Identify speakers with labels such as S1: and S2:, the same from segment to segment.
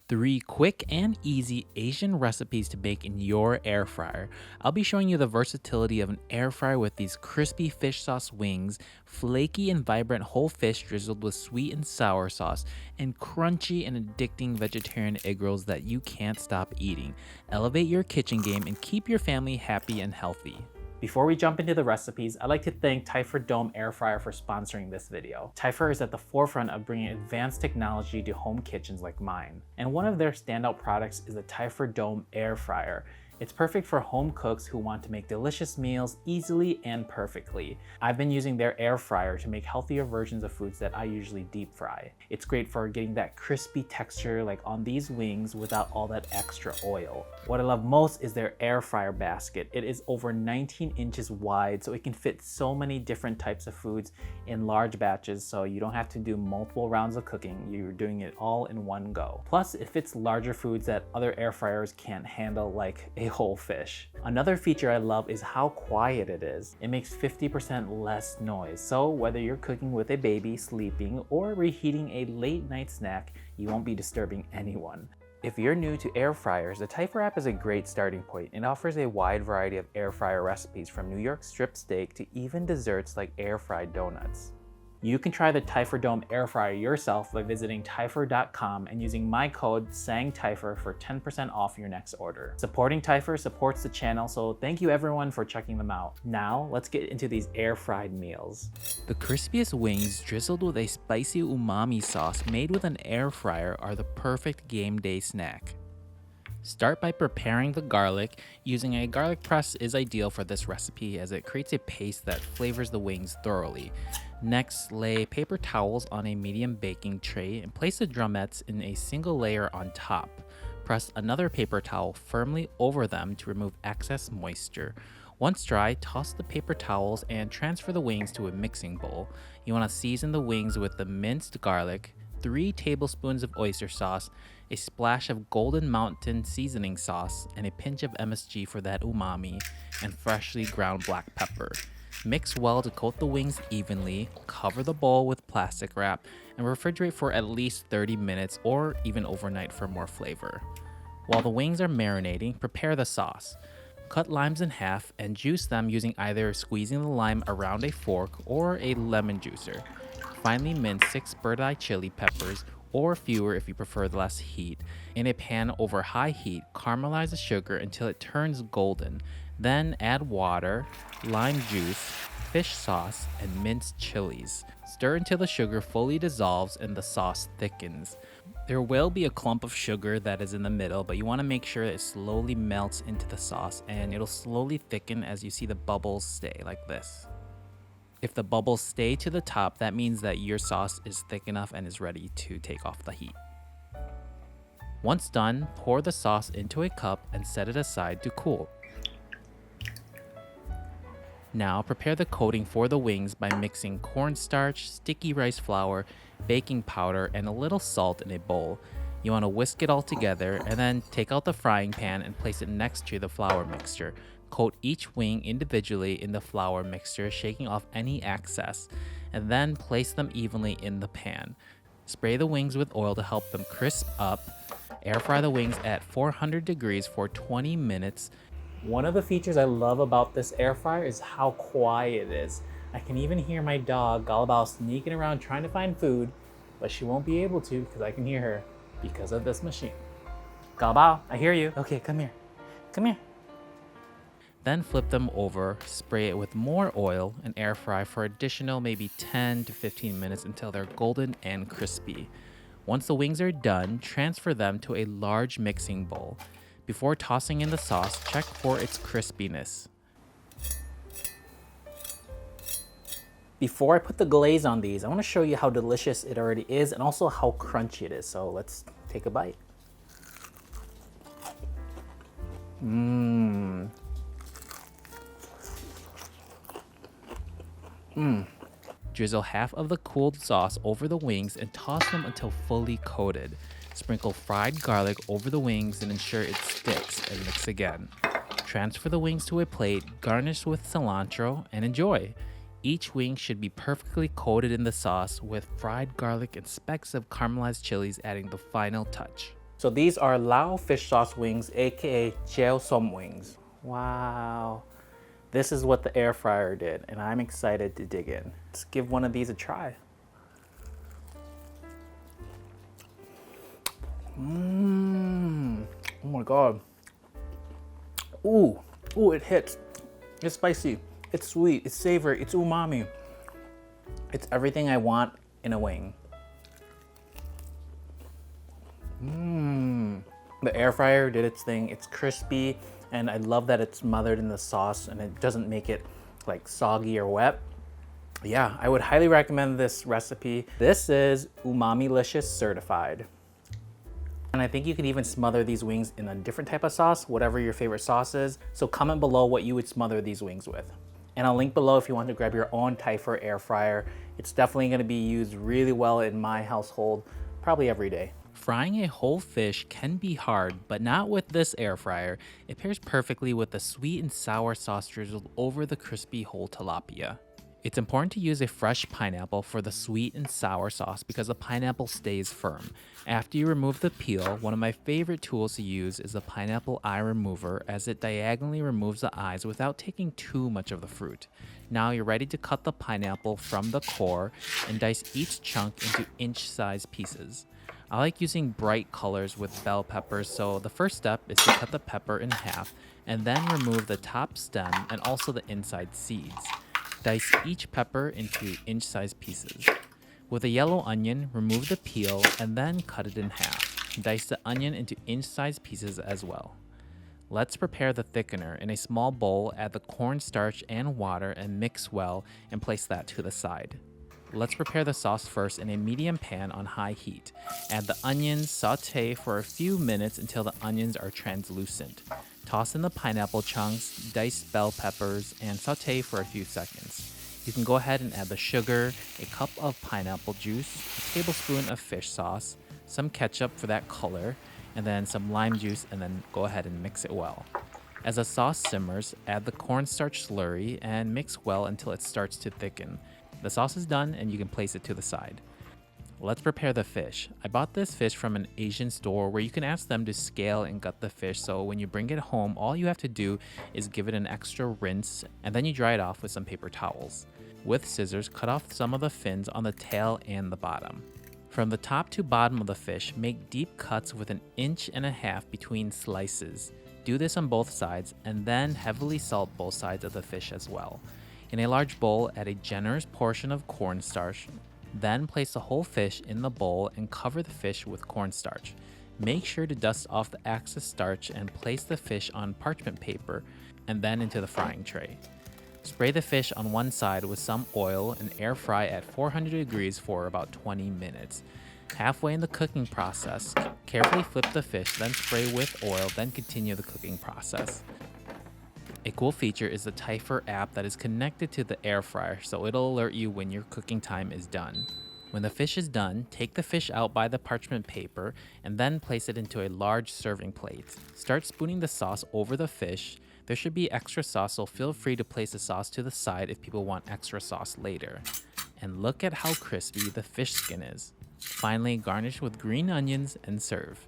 S1: 3 quick and easy Asian recipes to make in your air fryer. I'll be showing you the versatility of an air fryer with these crispy fish sauce wings, flaky and vibrant whole fish drizzled with sweet and sour sauce, and crunchy and addicting vegetarian egg rolls that you can't stop eating. Elevate your kitchen game and keep your family happy and healthy. Before we jump into the recipes, I'd like to thank Typur Dome Air Fryer for sponsoring this video. Typur is at the forefront of bringing advanced technology to home kitchens like mine. And one of their standout products is the Typur Dome Air Fryer. It's perfect for home cooks who want to make delicious meals easily and perfectly. I've been using their air fryer to make healthier versions of foods that I usually deep fry. It's great for getting that crispy texture like on these wings without all that extra oil. What I love most is their air fryer basket. It is over 19 inches wide, so it can fit so many different types of foods in large batches, so you don't have to do multiple rounds of cooking. You're doing it all in one go. Plus, it fits larger foods that other air fryers can't handle, like a whole fish. Another feature I love is how quiet it is. It makes 50% less noise, so whether you're cooking with a baby, sleeping, or reheating a late night snack, you won't be disturbing anyone. If you're new to air fryers, the Typur app is a great starting point. It offers a wide variety of air fryer recipes, from New York strip steak to even desserts like air fried donuts. You can try the Typur Dome Air Fryer yourself by visiting typur.com and using my code SANGTYPHR for 10% off your next order. Supporting Typur supports the channel, so thank you everyone for checking them out. Now, let's get into these air fried meals. The crispiest wings drizzled with a spicy umami sauce made with an air fryer are the perfect game day snack. Start by preparing the garlic. Using a garlic press is ideal for this recipe as it creates a paste that flavors the wings thoroughly. Next, lay paper towels on a medium baking tray and place the drummettes in a single layer on top. Press another paper towel firmly over them to remove excess moisture. Once dry, toss the paper towels and transfer the wings to a mixing bowl. You want to season the wings with the minced garlic, 3 tablespoons of oyster sauce, a splash of Golden Mountain seasoning sauce, and a pinch of MSG for that umami, and freshly ground black pepper. Mix well to coat the wings evenly, cover the bowl with plastic wrap, and refrigerate for at least 30 minutes or even overnight for more flavor. While the wings are marinating, prepare the sauce. Cut limes in half and juice them using either squeezing the lime around a fork or a lemon juicer. Finely mince 6 bird-eye chili peppers, or fewer if you prefer less heat. In a pan over high heat, caramelize the sugar until it turns golden. Then add water, lime juice, fish sauce, and minced chilies. Stir until the sugar fully dissolves and the sauce thickens. There will be a clump of sugar that is in the middle, but you want to make sure it slowly melts into the sauce, and it'll slowly thicken as you see the bubbles stay like this. If the bubbles stay to the top, that means that your sauce is thick enough and is ready to take off the heat. Once done, pour the sauce into a cup and set it aside to cool. Now prepare the coating for the wings by mixing cornstarch, sticky rice flour, baking powder, and a little salt in a bowl. You want to whisk it all together and then take out the frying pan and place it next to the flour mixture. Coat each wing individually in the flour mixture, shaking off any excess, and then place them evenly in the pan. Spray the wings with oil to help them crisp up. Air fry the wings at 400 degrees for 20 minutes. One of the features I love about this air fryer is how quiet it is. I can even hear my dog Galabao sneaking around trying to find food, but she won't be able to because I can hear her because of this machine. Galabao, I hear you. Okay, come here. Come here. Then flip them over, spray it with more oil, and air fry for additional maybe 10 to 15 minutes until they're golden and crispy. Once the wings are done, transfer them to a large mixing bowl. Before tossing in the sauce, check for its crispiness. Before I put the glaze on these, I want to show you how delicious it already is and also how crunchy it is. So let's take a bite. Drizzle half of the cooled sauce over the wings and toss them until fully coated. Sprinkle fried garlic over the wings and ensure it sticks and mix again. Transfer the wings to a plate, garnish with cilantro, and enjoy. Each wing should be perfectly coated in the sauce with fried garlic and specks of caramelized chilies adding the final touch. So these are Lao fish sauce wings, aka Cheo Som wings. Wow. This is what the air fryer did, and I'm excited to dig in. Let's give one of these a try. Oh my God. Ooh, it hits. It's spicy, it's sweet, it's savory, it's umami. It's everything I want in a wing. The air fryer did its thing. It's crispy, and I love that it's smothered in the sauce and it doesn't make it like soggy or wet. Yeah, I would highly recommend this recipe. This is Umamilicious certified. And I think you could even smother these wings in a different type of sauce, whatever your favorite sauce is. So comment below what you would smother these wings with. And I'll link below if you want to grab your own Typur air fryer. It's definitely going to be used really well in my household, probably every day. Frying a whole fish can be hard, but not with this air fryer. It pairs perfectly with the sweet and sour sauce drizzled over the crispy whole tilapia. It's important to use a fresh pineapple for the sweet and sour sauce because the pineapple stays firm. After you remove the peel, one of my favorite tools to use is the pineapple eye remover, as it diagonally removes the eyes without taking too much of the fruit. Now you're ready to cut the pineapple from the core and dice each chunk into inch-sized pieces. I like using bright colors with bell peppers, so the first step is to cut the pepper in half and then remove the top stem and also the inside seeds. Dice each pepper into inch-sized pieces. With a yellow onion, remove the peel and then cut it in half. Dice the onion into inch-sized pieces as well. Let's prepare the thickener. In a small bowl, add the cornstarch and water and mix well and place that to the side. Let's prepare the sauce first in a medium pan on high heat. Add the onions, saute for a few minutes until the onions are translucent. Toss in the pineapple chunks, diced bell peppers, and saute for a few seconds. You can go ahead and add the sugar, a cup of pineapple juice, a tablespoon of fish sauce, some ketchup for that color, and then some lime juice, and then go ahead and mix it well. As the sauce simmers, add the cornstarch slurry and mix well until it starts to thicken. The sauce is done and you can place it to the side. Let's prepare the fish. I bought this fish from an Asian store where you can ask them to scale and gut the fish, so when you bring it home, all you have to do is give it an extra rinse and then you dry it off with some paper towels. With scissors, cut off some of the fins on the tail and the bottom. From the top to bottom of the fish, make deep cuts with 1.5 inches between slices. Do this on both sides and then heavily salt both sides of the fish as well. In a large bowl, add a generous portion of cornstarch. Then place the whole fish in the bowl and cover the fish with cornstarch. Make sure to dust off the excess starch and place the fish on parchment paper and then into the frying tray. Spray the fish on one side with some oil and air fry at 400 degrees for about 20 minutes. Halfway in the cooking process, carefully flip the fish, then spray with oil, then continue the cooking process. A cool feature is the Typur app that is connected to the air fryer, so it'll alert you when your cooking time is done. When the fish is done, take the fish out by the parchment paper and then place it into a large serving plate. Start spooning the sauce over the fish. There should be extra sauce, so feel free to place the sauce to the side if people want extra sauce later. And look at how crispy the fish skin is. Finally, garnish with green onions and serve.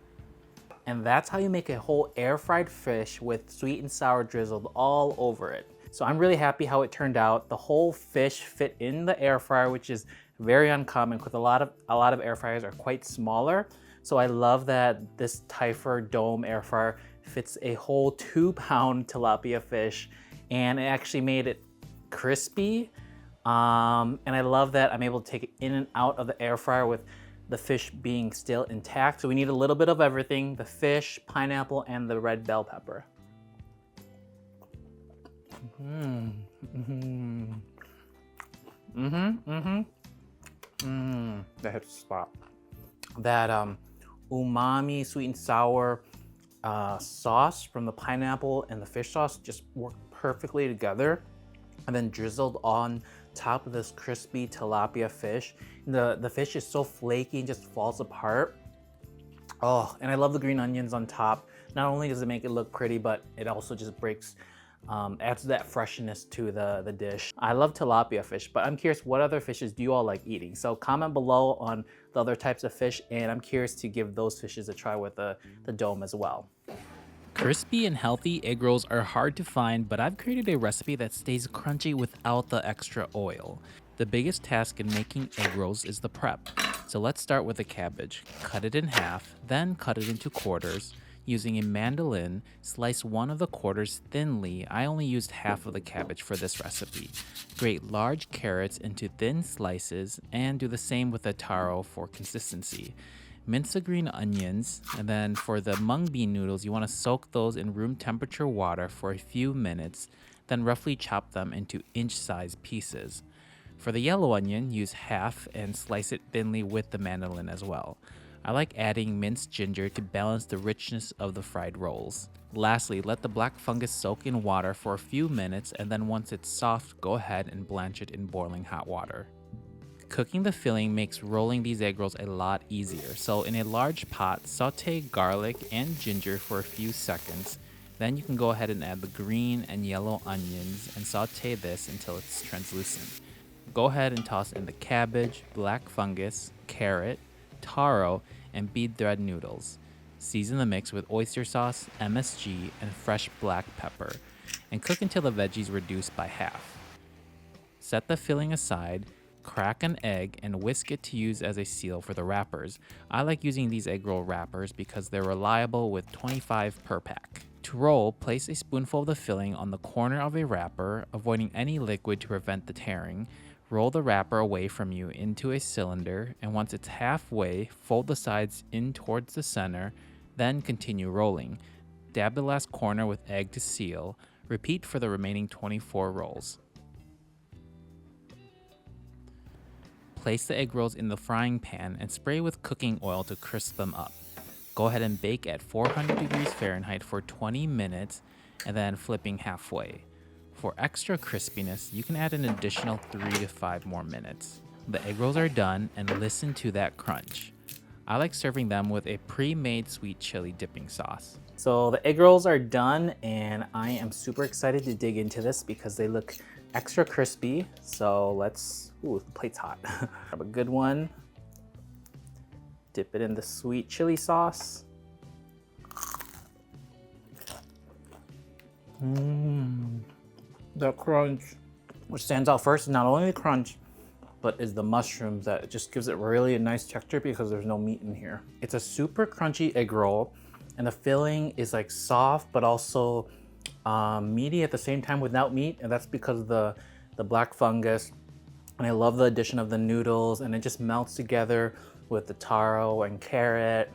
S1: And that's how you make a whole air fried fish with sweet and sour drizzled all over it. So I'm really happy how it turned out. The whole fish fit in the air fryer, which is very uncommon because a lot of air fryers are quite smaller. So I love that this Typur Dome Air Fryer fits a whole 2-pound tilapia fish, and it actually made it crispy. And I love that I'm able to take it in and out of the air fryer with the fish being still intact. So we need a little bit of everything: the fish, pineapple, and the red bell pepper. That hits the spot. That umami sweet and sour sauce from the pineapple and the fish sauce just work perfectly together, and then drizzled on top of this crispy tilapia fish. The fish is so flaky and just falls apart. Oh, and I love the green onions on top. Not only does it make it look pretty, but it also just breaks Adds that freshness to the dish. I love tilapia fish, but I'm curious, what other fishes do you all like eating? So comment below on the other types of fish, and I'm curious to give those fishes a try with the dome as well. Crispy and healthy egg rolls are hard to find, but I've created a recipe that stays crunchy without the extra oil. The biggest task in making egg rolls is the prep. So let's start with the cabbage. Cut it in half, then cut it into quarters. Using a mandolin, slice one of the quarters thinly. I only used half of the cabbage for this recipe. Grate large carrots into thin slices and do the same with the taro for consistency. Mince the green onions, and then for the mung bean noodles, you want to soak those in room temperature water for a few minutes, then roughly chop them into inch-sized pieces. For the yellow onion, use half and slice it thinly with the mandolin as well. I like adding minced ginger to balance the richness of the fried rolls. Lastly, let the black fungus soak in water for a few minutes, and then once it's soft, go ahead and blanch it in boiling hot water. Cooking the filling makes rolling these egg rolls a lot easier. So in a large pot, saute garlic and ginger for a few seconds. Then you can go ahead and add the green and yellow onions and saute this until it's translucent. Go ahead and toss in the cabbage, black fungus, carrot, taro, and bead thread noodles. Season the mix with oyster sauce, MSG, and fresh black pepper, and cook until the veggies reduce by half. Set the filling aside, crack an egg, and whisk it to use as a seal for the wrappers. I like using these egg roll wrappers because they're reliable with 25 per pack. To roll, place a spoonful of the filling on the corner of a wrapper, avoiding any liquid to prevent the tearing. Roll the wrapper away from you into a cylinder, and once it's halfway, fold the sides in towards the center, then continue rolling. Dab the last corner with egg to seal. Repeat for the remaining 24 rolls. Place the egg rolls in the frying pan and spray with cooking oil to crisp them up. Go ahead and bake at 400 degrees Fahrenheit for 20 minutes, and then flipping halfway. For extra crispiness, you can add an additional 3 to 5 more minutes. The egg rolls are done, and listen to that crunch. I like serving them with a pre-made sweet chili dipping sauce. So the egg rolls are done, and I am super excited to dig into this because they look extra crispy. So let's, ooh, the plate's hot. Grab a good one. Dip it in the sweet chili sauce. The crunch. What stands out first is not only the crunch, but is the mushrooms that just gives it really a nice texture because there's no meat in here. It's a super crunchy egg roll, and the filling is like soft, but also meaty at the same time without meat, and that's because of the black fungus. And I love the addition of the noodles, and it just melts together with the taro and carrot.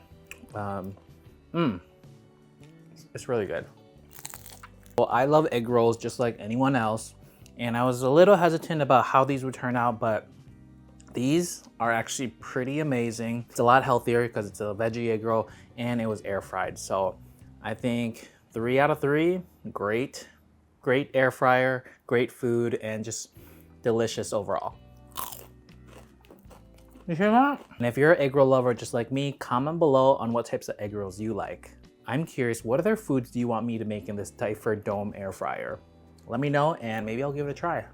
S1: It's really good. Well, I love egg rolls just like anyone else, and I was a little hesitant about how these would turn out, but these are actually pretty amazing. It's a lot healthier because it's a veggie egg roll and it was air fried. So I think 3 out of 3, great air fryer, great food, and just delicious overall. You hear that? And if you're an egg roll lover just like me, comment below on what types of egg rolls you like. I'm curious, what other foods do you want me to make in this Typur Dome air fryer? Let me know and maybe I'll give it a try.